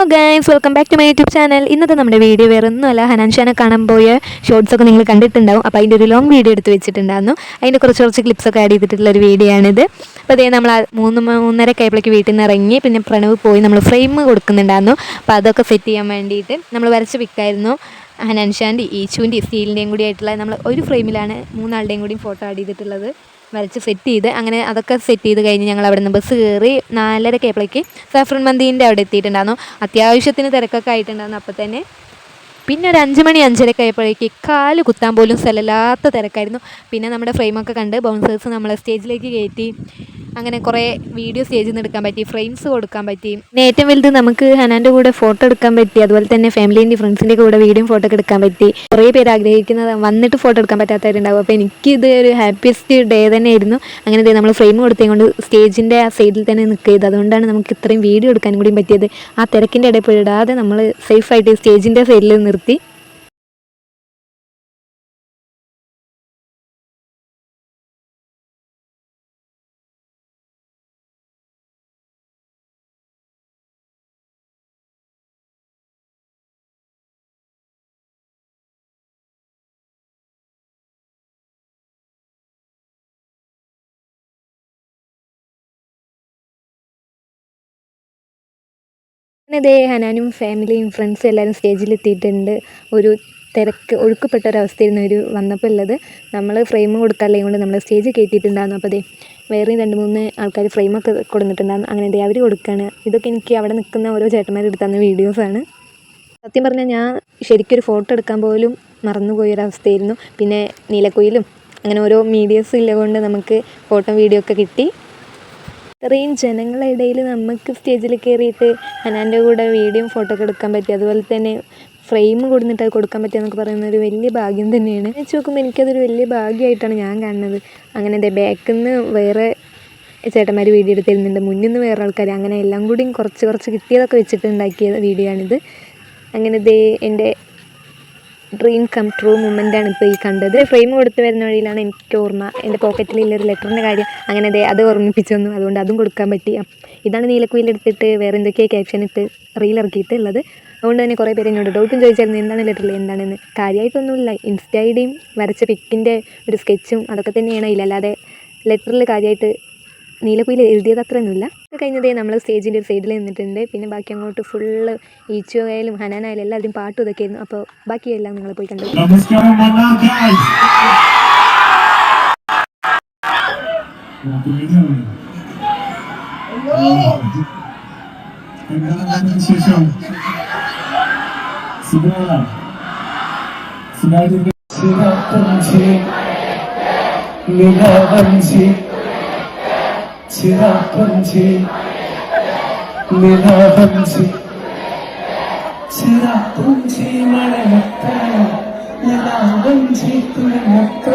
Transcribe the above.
Hello guys, welcome back to my YouTube channel. ഇന്നത്തെ നമ്മുടെ video വേറെ ഒന്നുമല്ല, ഹനാൻഷാനെ കാണാൻ പോയ ഷോർട്സൊക്കെ നിങ്ങൾ കണ്ടിട്ടുണ്ടാവും. അപ്പോൾ അതിൻ്റെ ഒരു ലോങ് വീഡിയോ എടുത്ത് വെച്ചിട്ടുണ്ടായിരുന്നു. അതിൻ്റെ കുറച്ച് ക്ലിപ്സൊക്കെ ആഡ് ചെയ്തിട്ടുള്ള ഒരു വീഡിയോ ആണിത്. അപ്പോൾ അതേ നമ്മൾ 3:30 ആയപ്പോഴേക്ക് വീട്ടിൽ നിന്ന് ഇറങ്ങി. പിന്നെ പ്രണവ് പോയി നമ്മൾ ഫ്രെയിം കൊടുക്കുന്നുണ്ടായിരുന്നു. അപ്പോൾ അതൊക്കെ സെറ്റ് ചെയ്യാൻ വേണ്ടിയിട്ട് നമ്മൾ വരച്ച പിക്കായിരുന്നു ഹനാൻഷാൻ്റെ ഈച്ചുവിൻ്റെ സ്റ്റീലിൻ്റെയും കൂടി ആയിട്ടുള്ള നമ്മൾ ഒരു ഫ്രെയിമിലാണ് 3 ആളുടെയും കൂടി ഫോട്ടോ ആഡ് ചെയ്തിട്ടുള്ളത്. വരച്ച് സെറ്റ് ചെയ്ത് അങ്ങനെ അതൊക്കെ സെറ്റ് ചെയ്ത് കഴിഞ്ഞ് ഞങ്ങൾ അവിടെ നിന്ന് ബസ് കയറി 4:30 ആയപ്പോഴേക്ക് സാഫ്രൺ മന്ദീൻ്റെ അവിടെ എത്തിയിട്ടുണ്ടായിരുന്നു. അത്യാവശ്യത്തിന് തിരക്കൊക്കെ ആയിട്ടുണ്ടായിരുന്നു. അപ്പോൾ തന്നെ പിന്നെ ഒരു 5 മണി 5:30 ആയപ്പോഴേക്ക് കാല് കുത്താൻ പോലും സ്ഥലമില്ലാത്ത തിരക്കായിരുന്നു. പിന്നെ നമ്മുടെ ഫ്രെയിമൊക്കെ കണ്ട് ബൗൺസേഴ്സ് നമ്മളെ സ്റ്റേജിലേക്ക് കയറ്റി. അങ്ങനെ കുറേ വീഡിയോ സ്റ്റേജിൽ നിന്ന് എടുക്കാൻ പറ്റി, ഫ്രെയിംസ് കൊടുക്കാൻ പറ്റി. പിന്നെ ഏറ്റവും വലുത് നമുക്ക് ഹനാൻ്റെ കൂടെ ഫോട്ടോ എടുക്കാൻ പറ്റി. അതുപോലെ തന്നെ ഫാമിലീൻ്റെ ഫ്രണ്ട്സിൻ്റെ കൂടെ വീഡിയോ ഫോട്ടോ ഒക്കെ എടുക്കാൻ പറ്റി. കുറേ പേര് ആഗ്രഹിക്കുന്നത് വന്നിട്ട് ഫോട്ടോ എടുക്കാൻ പറ്റാത്തവരുണ്ടാവും. അപ്പോൾ എനിക്കിത് ഒരു ഹാപ്പിയസ്റ്റ് ഡേ തന്നെയായിരുന്നു. അങ്ങനെ നമ്മൾ ഫ്രെയിം കൊടുത്തുകൊണ്ട് സ്റ്റേജിൻ്റെ ആ സൈഡിൽ തന്നെ നിൽക്കിയത്. അതുകൊണ്ടാണ് നമുക്ക് ഇത്രയും വീഡിയോ എടുക്കാൻ കൂടിയും പറ്റിയത്. ആ തിരക്കിൻ്റെ ഇടയിൽ പെടാതെ നമ്മൾ സേഫായിട്ട് സ്റ്റേജിൻ്റെ സൈഡിൽ നിർത്തി. ഇതേ ഹനാനും ഫാമിലിയും ഫ്രണ്ട്സും എല്ലാവരും സ്റ്റേജിലെത്തിയിട്ടുണ്ട്. ഒരു ഒഴുക്കപ്പെട്ട ഒരവസ്ഥയായിരുന്നു ഒരു വന്നപ്പോൾ ഉള്ളത്. നമ്മൾ ഫ്രെയിം കൊടുക്കാറില്ലേ കൊണ്ട് നമ്മൾ സ്റ്റേജ് കയറ്റിയിട്ടുണ്ടായിരുന്നു. അപ്പോൾ വേറെയും 2-3 ആൾക്കാർ ഫ്രെയിമൊക്കെ കൊടുത്തിട്ടുണ്ടായിരുന്നു. അങ്ങനെ അവർ കൊടുക്കുകയാണ്. ഇതൊക്കെ എനിക്ക് അവിടെ നിൽക്കുന്ന ഓരോ ചേട്ടന്മാരെടുത്ത് തന്ന വീഡിയോസാണ്. സത്യം പറഞ്ഞാൽ ഞാൻ ശരിക്കൊരു ഫോട്ടോ എടുക്കാൻ പോലും മറന്നുപോയൊരവസ്ഥയായിരുന്നു. പിന്നെ നീലക്കുയിലും അങ്ങനെ ഓരോ മീഡിയസും ഇല്ല കൊണ്ട് നമുക്ക് ഫോട്ടോ വീഡിയോ ഒക്കെ കിട്ടി. ഇത്രയും ജനങ്ങളുടെ ഇടയിൽ നമുക്ക് സ്റ്റേജിൽ കയറിയിട്ട് ഹനാൻ്റെ കൂടെ വീഡിയോയും ഫോട്ടോ ഒക്കെ എടുക്കാൻ പറ്റി. അതുപോലെ തന്നെ ഫ്രെയിം കൊടുത്തിട്ട് അത് കൊടുക്കാൻ പറ്റുക എന്നൊക്കെ പറയുന്നത് ഒരു വലിയ ഭാഗ്യം തന്നെയാണ്. വെച്ച് നോക്കുമ്പോൾ എനിക്കതൊരു വലിയ ഭാഗ്യമായിട്ടാണ് ഞാൻ കാണുന്നത്. അങ്ങനെ ബാക്കിൽ നിന്ന് വേറെ ചേട്ടന്മാർ വീഡിയോ എടുത്തിരുന്നുണ്ട്, മുന്നിൽ നിന്ന് വേറെ ആൾക്കാർ, അങ്ങനെ എല്ലാം കൂടിയും കുറച്ച് കിട്ടിയതൊക്കെ വെച്ചിട്ട് ഉണ്ടാക്കിയ വീഡിയോ ആണിത്. അങ്ങനെ എൻ്റെ ഡ്രീം കം ട്രൂ മൊമെൻ്റാണ് ഇപ്പോൾ ഈ കണ്ടത്. ഫ്രെയിം കൊടുത്ത് വരുന്ന വഴിയിലാണ് എനിക്ക് ഓർമ്മ എൻ്റെ പോക്കറ്റിലുള്ളൊരു ലെറ്ററിൻ്റെ കാര്യം. അങ്ങനെ അത് ഓർമ്മിപ്പിച്ചു തന്നു. അതുകൊണ്ട് അതും കൊടുക്കാൻ പറ്റി. ഇതാണ് നീലക്കുയിലെടുത്തിട്ട് വേറെ എന്തൊക്കെയാണ് ക്യാപ്ഷൻ ഇട്ട് റീലിറക്കിയിട്ടുള്ളത്. അതുകൊണ്ട് തന്നെ കുറേ പേര് എന്നോട് ഡൗട്ടും ചോദിച്ചായിരുന്നു എന്താണ് ലെറ്ററിൽ എന്താണെന്ന്. കാര്യമായിട്ടൊന്നുമില്ല, ഇൻസ്റ്റ ഐഡിയും വരച്ച പിക്കിൻ്റെ ഒരു സ്കെച്ചും അതൊക്കെ തന്നെയാണ് അതിൽ. അല്ലാതെ ലെറ്ററിൽ കാര്യമായിട്ട് നീലക്കുയിൽ എഴുതിയത് അത്രയൊന്നുമില്ല. അത് കഴിഞ്ഞതേ നമ്മൾ സ്റ്റേജിൻ്റെ ഒരു സൈഡിൽ നിന്നിട്ടുണ്ട്. പിന്നെ ബാക്കി അങ്ങോട്ട് ഫുള്ള് ഈച്ചു ആയാലും ഹനാനായാലും എല്ലാവരും പാട്ടും ഇതൊക്കെ ആയിരുന്നു. അപ്പോൾ ബാക്കിയെല്ലാം നിങ്ങൾ പോയി കണ്ടു. ചിരാപ്പഞ്ചി നിലാവഞ്ചി ചിരാപ്പഞ്ചി മഴമത്ത നിലാവഞ്ചി തുണമത്ത